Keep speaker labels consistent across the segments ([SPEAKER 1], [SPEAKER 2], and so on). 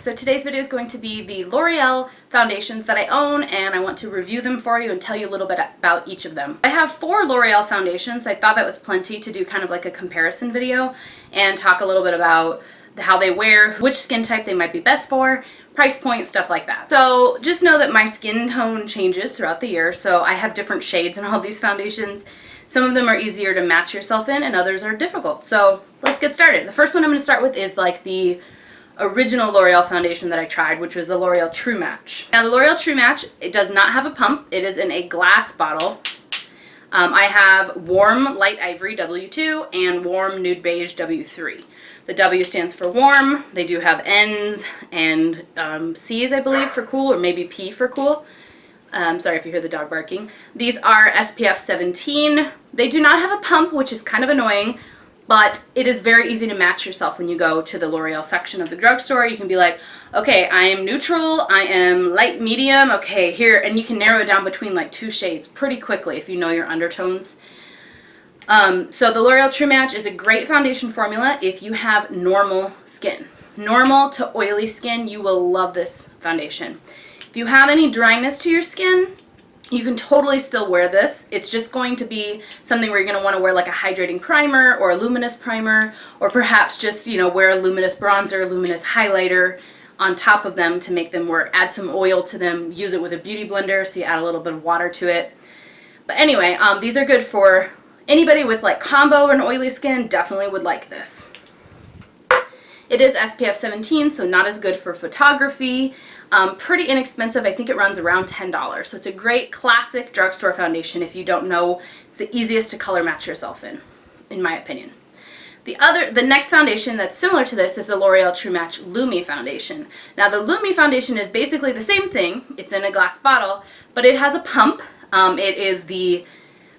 [SPEAKER 1] So today's video is going to be the L'Oreal foundations that I own, and I want to review them for you and tell you a little bit about each of them. I have 4 L'Oreal foundations. I thought that was plenty to do kind of like a comparison video and talk a little bit about how they wear, which skin type they might be best for, price point, stuff like that. So just know that my skin tone changes throughout the year, so I have different shades in all these foundations. Some of them are easier to match yourself in and others are difficult. So let's get started. The first one I'm going to start with is like the original L'Oreal foundation that I tried, which was the L'Oreal True Match. Now the L'Oreal True Match, it does not have a pump. It is in a glass bottle. I have warm light ivory W2 and warm nude beige W3. The W stands for warm. They do have N's and C's, I believe, for cool, or maybe P for cool. Sorry if you hear the dog barking. These are SPF 17. They do not have a pump, which is kind of annoying, but it is very easy to match yourself when you go to the L'Oreal section of the drugstore. You can be like, okay, I am neutral, I am light medium, okay, here, and you can narrow it down between like 2 shades pretty quickly if you know your undertones. So the L'Oreal True Match is a great foundation formula if you have normal skin. Normal to oily skin, you will love this foundation. If you have any dryness to your skin, you can totally still wear this. It's just going to be something where you're going to want to wear like a hydrating primer or a luminous primer, or perhaps just, you know, wear a luminous bronzer, luminous highlighter on top of them to make them work. Add some oil to them, use it with a beauty blender, so you add a little bit of water to it. But anyway, these are good for anybody with like combo and oily skin. Definitely would like this. It is SPF 17, so not as good for photography. Pretty inexpensive. I think it runs around $10. So it's a great classic drugstore foundation if you don't know. It's the easiest to color match yourself in my opinion. The next foundation that's similar to this is the L'Oreal True Match Lumi foundation. Now the Lumi foundation is basically the same thing. It's in a glass bottle, but it has a pump. It is the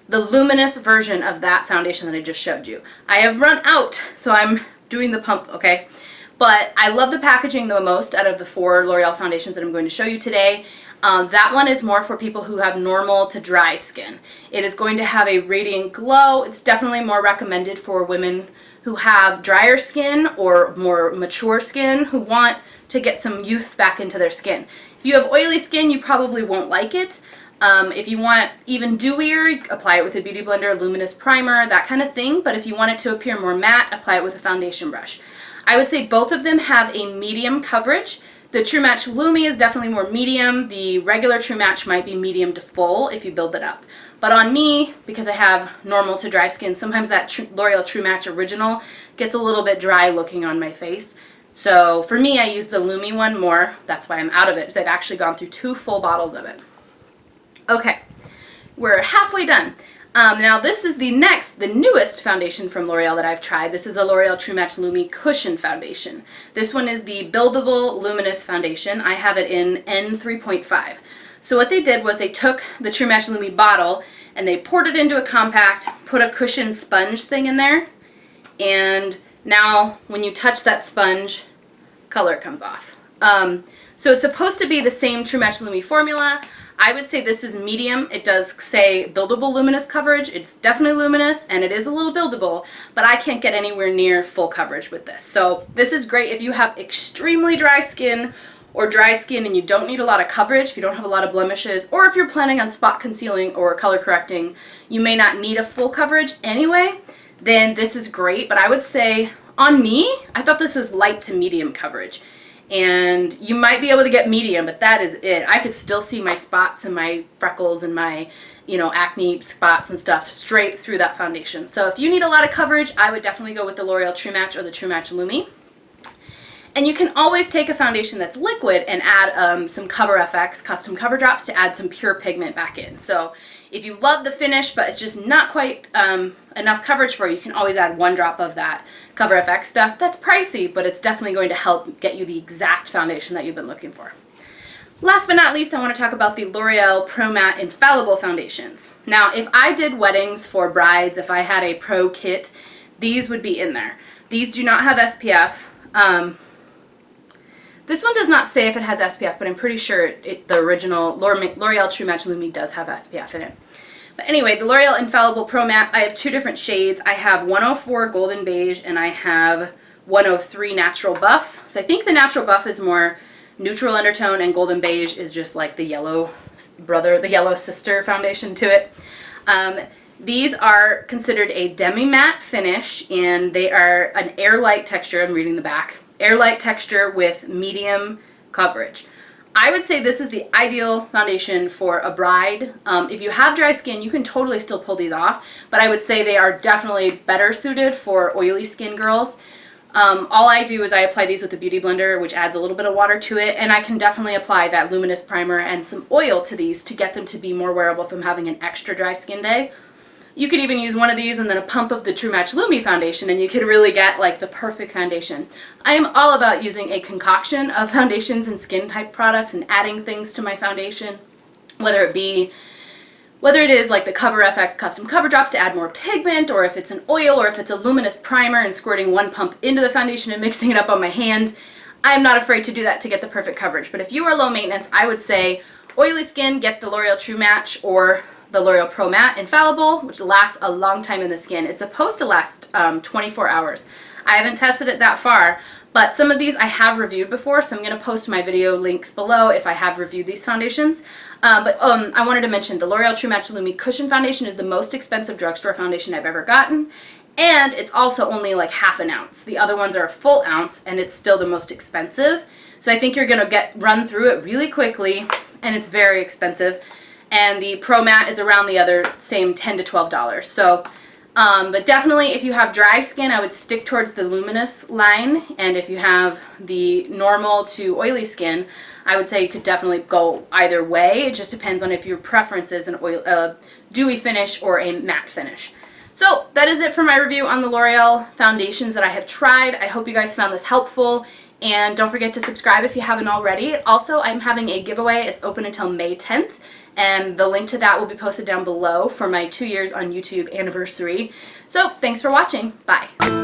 [SPEAKER 1] luminous version of that foundation that I just showed you. I have run out, so I'm doing the pump, okay? But I love the packaging the most out of the 4 L'Oreal foundations that I'm going to show you today. That one is more for people who have normal to dry skin. It is going to have a radiant glow. It's definitely more recommended for women who have drier skin or more mature skin who want to get some youth back into their skin. If you have oily skin, you probably won't like it. If you want even dewier, apply it with a beauty blender, luminous primer, that kind of thing. But if you want it to appear more matte, apply it with a foundation brush. I would say both of them have a medium coverage. The True Match Lumi is definitely more medium. The regular True Match might be medium to full if you build it up. But on me, because I have normal to dry skin, sometimes that L'Oreal True Match Original gets a little bit dry looking on my face. So for me, I use the Lumi one more. That's why I'm out of it, because I've actually gone through 2 full bottles of it. Okay, we're halfway done. Now this is the newest foundation from L'Oreal that I've tried. This is the L'Oreal True Match Lumi Cushion Foundation. This one is the Buildable Luminous Foundation. I have it in N3.5. So what they did was they took the True Match Lumi bottle and they poured it into a compact, put a cushion sponge thing in there, and now when you touch that sponge, color comes off. So it's supposed to be the same True Match Lumi formula. I would say this is medium. It does say buildable luminous coverage. It's definitely luminous and it is a little buildable, but I can't get anywhere near full coverage with this. So this is great if you have extremely dry skin or dry skin and you don't need a lot of coverage, if you don't have a lot of blemishes, or if you're planning on spot concealing or color correcting, you may not need a full coverage anyway, then this is great. But I would say on me, I thought this was light to medium coverage. And you might be able to get medium, but that is it. I could still see my spots and my freckles and my, you know, acne spots and stuff straight through that foundation. So if you need a lot of coverage, I would definitely go with the L'Oreal True Match or the True Match Lumi. And you can always take a foundation that's liquid and add some Cover FX custom cover drops to add some pure pigment back in. So if you love the finish but it's just not quite enough coverage for you, you can always add 1 drop of that Cover FX stuff. That's pricey, but it's definitely going to help get you the exact foundation that you've been looking for. Last but not least, I want to talk about the L'Oreal Pro Matte Infallible foundations. Now, if I did weddings for brides, if I had a pro kit, these would be in there. These do not have SPF. This one does not say if it has SPF, but I'm pretty sure the original L'Oreal True Match Lumi does have SPF in it. But anyway, the L'Oreal Infallible Pro Mattes, I have 2 different shades. I have 104 Golden Beige and I have 103 Natural Buff. So I think the Natural Buff is more neutral undertone, and Golden Beige is just like the yellow brother, the yellow sister foundation to it. These are considered a demi-matte finish, and they are an air-light texture. I'm reading the back. Air-light texture with medium coverage. I would say this is the ideal foundation for a bride. If you have dry skin, you can totally still pull these off, but I would say they are definitely better suited for oily skin girls. All I do is I apply these with a beauty blender, which adds a little bit of water to it, and I can definitely apply that luminous primer and some oil to these to get them to be more wearable if I'm having an extra dry skin day. You could even use one of these and then a pump of the True Match Lumi foundation, and you could really get like the perfect foundation. I am all about using a concoction of foundations and skin type products and adding things to my foundation, whether it is like the Cover FX Custom Cover Drops to add more pigment, or if it's an oil, or if it's a luminous primer and squirting one pump into the foundation and mixing it up on my hand. I'm not afraid to do that to get the perfect coverage. But if you are low maintenance, I would say oily skin, get the L'Oreal True Match or the L'Oreal Pro Matte Infallible, which lasts a long time in the skin. It's supposed to last 24 hours. I haven't tested it that far, but some of these I have reviewed before, so I'm going to post my video links below if I have reviewed these foundations. I wanted to mention the L'Oreal True Match Lumi Cushion Foundation is the most expensive drugstore foundation I've ever gotten, and it's also only like half an ounce. The other ones are a full ounce, and it's still the most expensive. So I think you're going to run through it really quickly, and it's very expensive. And the Pro Matte is around the other same $10 to $12. So, but definitely if you have dry skin, I would stick towards the luminous line. And if you have the normal to oily skin, I would say you could definitely go either way. It just depends on if your preference is an dewy finish or a matte finish. So that is it for my review on the L'Oreal foundations that I have tried. I hope you guys found this helpful. And don't forget to subscribe if you haven't already. Also, I'm having a giveaway. It's open until May 10th. And the link to that will be posted down below for my 2 years on YouTube anniversary. So thanks for watching. Bye.